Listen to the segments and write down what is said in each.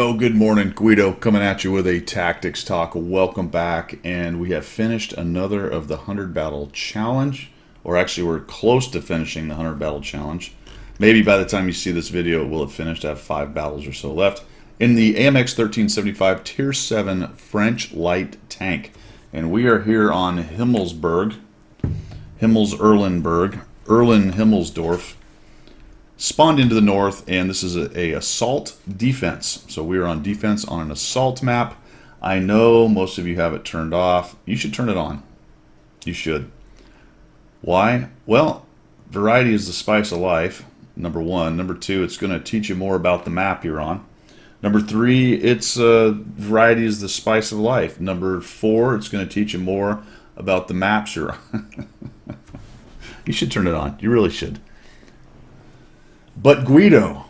go. Good morning. Guido coming at you with a tactics talk. Welcome back. And we have finished another of the 100 battle challenge. Or actually, we're close to finishing the 100 battle challenge. Maybe by the time you see this video, it will have finished. I have 5 battles or so left. In the AMX 1375 Tier 7 French Light Tank. And we are here on Himmelsberg. Erlen-Himmelsdorf. Spawned into the north, and this is a assault defense. So we are on defense on an assault map. I know most of you have it turned off. You should turn it on. You should. Why? Well, variety is the spice of life, number one. Number two, it's going to teach you more about the map you're on. Number three, it's variety is the spice of life. Number four, it's going to teach you more about the maps you're on. You should turn it on. You really should. But Guido,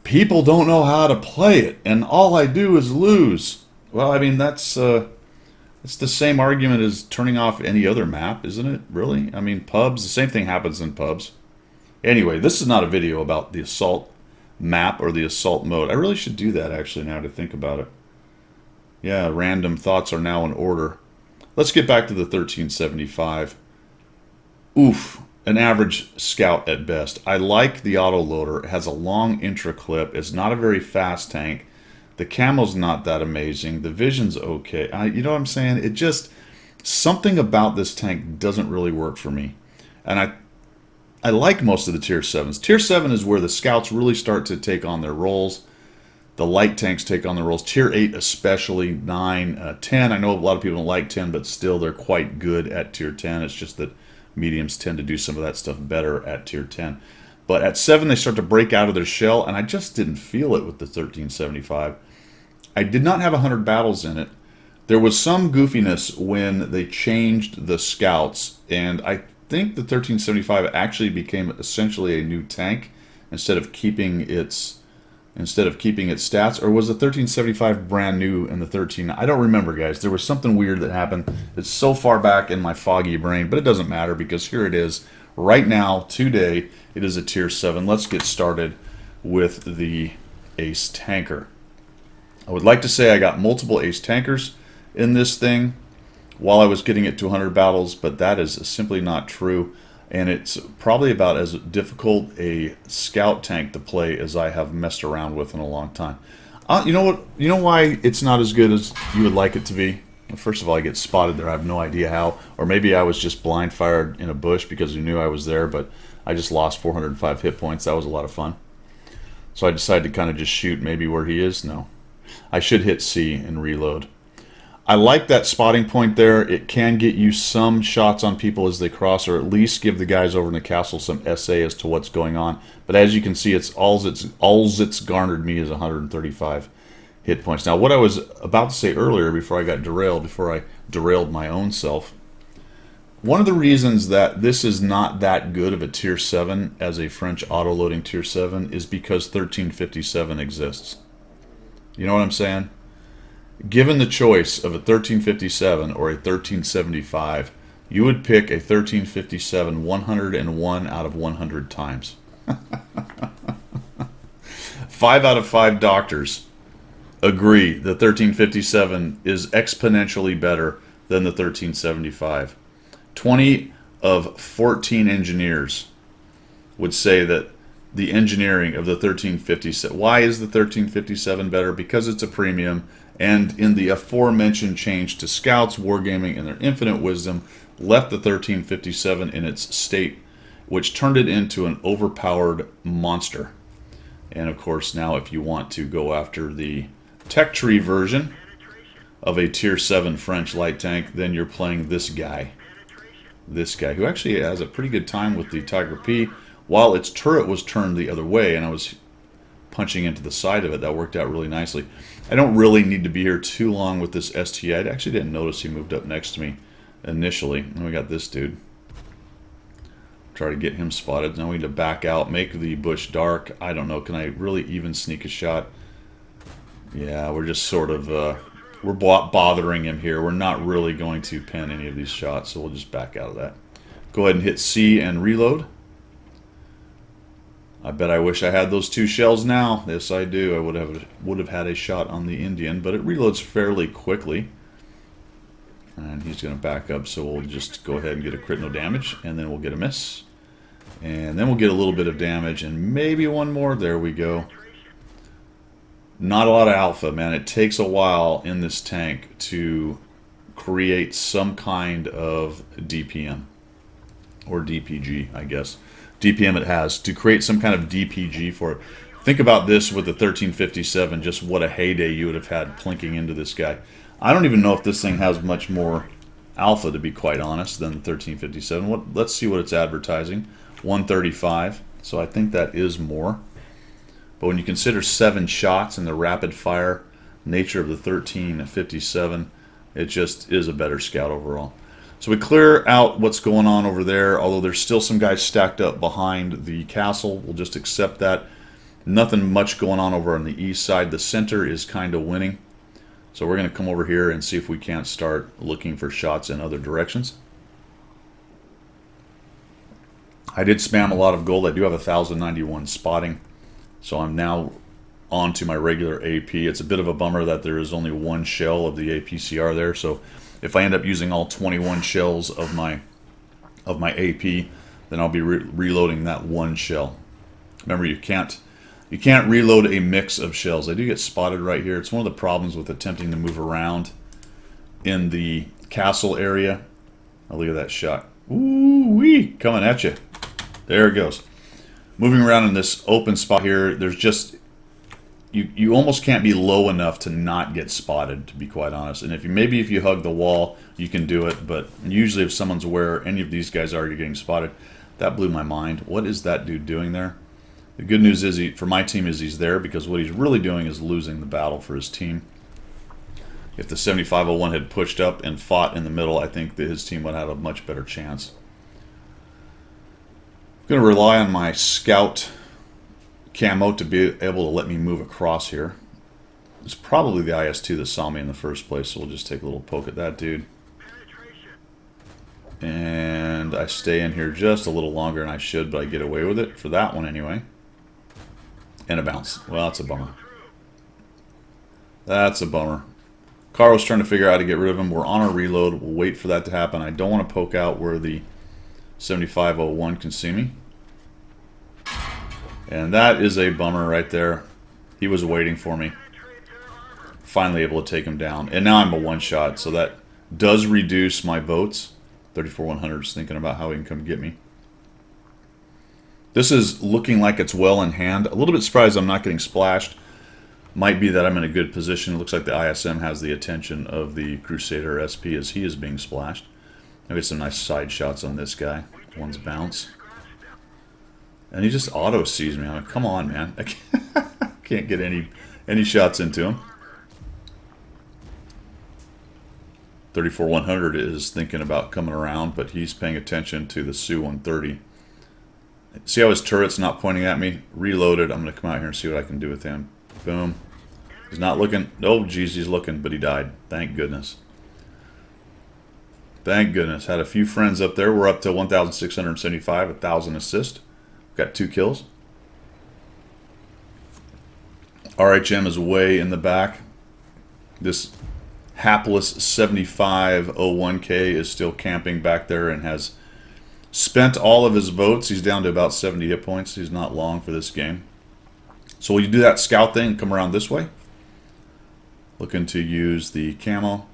people don't know how to play it, and all I do is lose. Well, I mean, that's the same argument as turning off any other map, isn't it? Really? I mean, pubs, the same thing happens in pubs. Anyway, this is not a video about the assault map or the assault mode. I really should do that, actually, now to think about it. Yeah, random thoughts are now in order. Let's get back to the 1375. Oof. An average scout at best. I like the autoloader. It has a long intra clip. It's not a very fast tank. The camo's not that amazing. The vision's okay. You know what I'm saying? It just, something about this tank doesn't really work for me. And I like most of the Tier 7s. Tier 7 is where the scouts really start to take on their roles. The light tanks take on the roles. Tier 8 especially, 9, 10. I know a lot of people don't like 10, but still they're quite good at Tier 10. It's just that mediums tend to do some of that stuff better at Tier 10. But at 7, they start to break out of their shell, and I just didn't feel it with the 1375. I did not have 100 battles in it. There was some goofiness when they changed the scouts, and I think the 1375 actually became essentially a new tank instead of keeping its stats. Or was the 1375 brand new in the 13? I don't remember, guys. There was something weird that happened. It's so far back in my foggy brain, but it doesn't matter because here it is. Right now, today, it is a Tier 7. Let's get started with the Ace Tanker. I would like to say I got multiple Ace Tankers in this thing while I was getting it to 100 battles, but that is simply not true. And it's probably about as difficult a scout tank to play as I have messed around with in a long time. You know what? You know why it's not as good as you would like it to be? Well, first of all, I get spotted there. I have no idea how. Or maybe I was just blind fired in a bush because you knew I was there, but I just lost 405 hit points. That was a lot of fun. So I decided to kind of just shoot maybe where he is. No. I should hit C and reload. I like that spotting point there. It can get you some shots on people as they cross, or at least give the guys over in the castle some SA as to what's going on. But as you can see, it's all it's garnered me is 135 hit points. Now, what I was about to say earlier before I derailed my own self, one of the reasons that this is not that good of a Tier 7 as a French auto-loading Tier 7 is because 1357 exists. You know what I'm saying? Given the choice of a 1357 or a 1375, you would pick a 1357 101 out of 100 times. 5 out of 5 doctors agree the 1357 is exponentially better than the 1375. 20 of 14 engineers would say that the engineering of the 1357. Why is the 1357 better? Because it's a premium. And in the aforementioned change to scouts, wargaming, and their infinite wisdom, left the 1357 in its state, which turned it into an overpowered monster. And of course, now if you want to go after the tech tree version of a Tier 7 French light tank, then you're playing this guy. This guy, who actually has a pretty good time with the Tiger P, while its turret was turned the other way, and I was punching into the side of it. That worked out really nicely. I don't really need to be here too long with this ST. I actually didn't notice he moved up next to me initially. And we got this dude. Try to get him spotted. Now we need to back out, make the bush dark. I don't know. Can I really even sneak a shot? Yeah, we're just sort of we're bothering him here. We're not really going to pin any of these shots, so we'll just back out of that. Go ahead and hit C and reload. I bet I wish I had those 2 shells now. Yes, I do. I would have had a shot on the Indian, but it reloads fairly quickly. And he's going to back up, so we'll just go ahead and get a crit no damage, and then we'll get a miss. And then we'll get a little bit of damage, and maybe one more. There we go. Not a lot of alpha, man. It takes a while in this tank to create some kind of DPM. Or DPG, I guess. DPM it has. To create some kind of DPG for it. Think about this with the 1357, just what a heyday you would have had plinking into this guy. I don't even know if this thing has much more alpha, to be quite honest, than the 1357. Let's see what it's advertising. 135, so I think that is more. But when you consider 7 shots and the rapid fire nature of the 1357, it just is a better scout overall. So we clear out what's going on over there, although there's still some guys stacked up behind the castle. We'll just accept that. Nothing much going on over on the east side. The center is kind of winning. So we're going to come over here and see if we can't start looking for shots in other directions. I did spam a lot of gold. I do have 1,091 spotting. So I'm now on to my regular AP. It's a bit of a bummer that there is only 1 shell of the APCR there. So if I end up using all 21 shells of my AP, then I'll be reloading that 1 shell. Remember, you can't reload a mix of shells. I do get spotted right here. It's one of the problems with attempting to move around in the castle area. Oh, look at that shot. Ooh-wee, coming at you. There it goes. Moving around in this open spot here, there's just... You almost can't be low enough to not get spotted, to be quite honest. And maybe if you hug the wall, you can do it. But usually if someone's where any of these guys are, you're getting spotted. That blew my mind. What is that dude doing there? The good news is, for my team, is he's there, because what he's really doing is losing the battle for his team. If the 7501 had pushed up and fought in the middle, I think that his team would have a much better chance. I'm going to rely on my scout camo to be able to let me move across here. It's probably the IS-2 that saw me in the first place, so we'll just take a little poke at that dude. And I stay in here just a little longer than I should, but I get away with it for that one anyway. And a bounce. Well, that's a bummer. That's a bummer. Carl's trying to figure out how to get rid of him. We're on a reload. We'll wait for that to happen. I don't want to poke out where the 7501 can see me. And that is a bummer right there. He was waiting for me. Finally able to take him down. And now I'm a one-shot, so that does reduce my votes. 34-100 is thinking about how he can come get me. This is looking like it's well in hand. A little bit surprised I'm not getting splashed. Might be that I'm in a good position. It looks like the ISM has the attention of the Crusader SP as he is being splashed. I get some nice side shots on this guy. One's bounce. And he just auto-sees me. I'm like, come on, man. I can't get any shots into him. 34-100 is thinking about coming around, but he's paying attention to the Su-130. See how his turret's not pointing at me? Reloaded. I'm going to come out here and see what I can do with him. Boom. He's not looking. Oh, geez, he's looking, but he died. Thank goodness. Thank goodness. Had a few friends up there. We're up to 1,675, 1,000 assist. Got 2 kills. RHM is way in the back. This hapless 7501K is still camping back there and has spent all of his votes. He's down to about 70 hit points. He's not long for this game. So will you do that scout thing and come around this way? Looking to use the camo.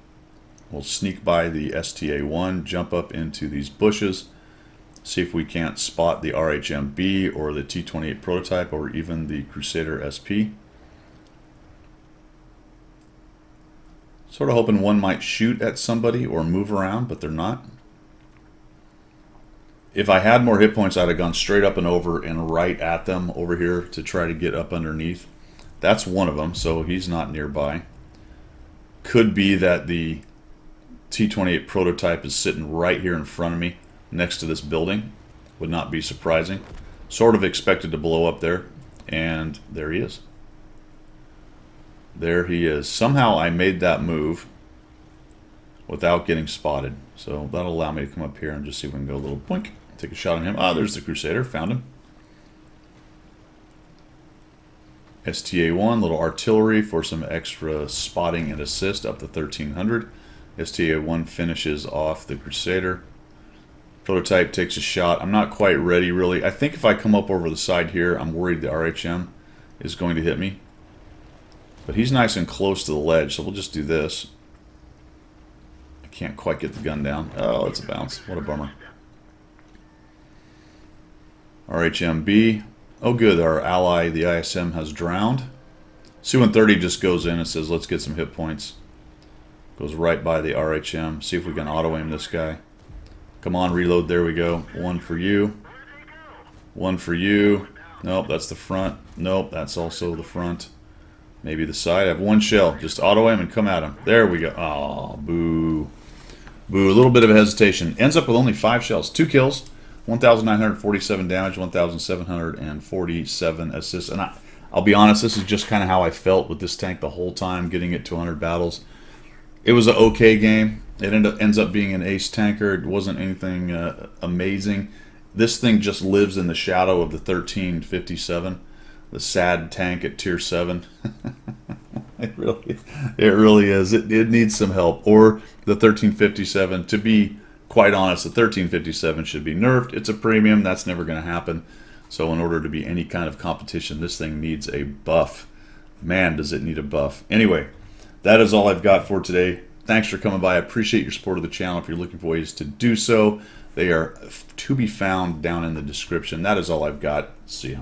We'll sneak by the STA-1, jump up into these bushes, see if we can't spot the RHM-B or the T-28 prototype or even the Crusader SP. Sort of hoping one might shoot at somebody or move around, but they're not. If I had more hit points, I'd have gone straight up and over and right at them over here to try to get up underneath. That's one of them, so he's not nearby. Could be that the T-28 prototype is sitting right here in front of me next to this building. Would not be surprising. Sort of expected to blow up there, and there he is. There he is. Somehow I made that move without getting spotted. So that'll allow me to come up here and just see if we can go a little blink. Take a shot on him. Ah, there's the Crusader. Found him. STA-1, little artillery for some extra spotting and assist up to 1300. STA-1 finishes off the Crusader. Prototype takes a shot. I'm not quite ready, really. I think if I come up over the side here, I'm worried the RHM is going to hit me. But he's nice and close to the ledge, so we'll just do this. I can't quite get the gun down. Oh, it's a bounce. What a bummer. RHMB. Oh, good. Our ally, the ISM, has drowned. Su-130 just goes in and says, let's get some hit points. Goes right by the RHM. See if we can auto-aim this guy. Come on, reload. There we go. One for you. One for you. Nope, that's the front. Nope, that's also the front. Maybe the side. I have one shell. Just auto-aim and come at him. There we go. Oh, boo. Boo. A little bit of a hesitation. Ends up with only 5 shells. 2 kills. 1,947 damage. 1,747 assists. And I'll be honest, this is just kind of how I felt with this tank the whole time, getting it to 100 battles. It was an okay game. It ends up being an ace tanker. It wasn't anything amazing. This thing just lives in the shadow of the 1357, the sad tank at tier 7. it really is. It needs some help. Or the 1357. To be quite honest, the 1357 should be nerfed. It's a premium. That's never going to happen. So in order to be any kind of competition, this thing needs a buff. Man, does it need a buff. Anyway, that is all I've got for today. Thanks for coming by. I appreciate your support of the channel. If you're looking for ways to do so, they are to be found down in the description. That is all I've got. See ya.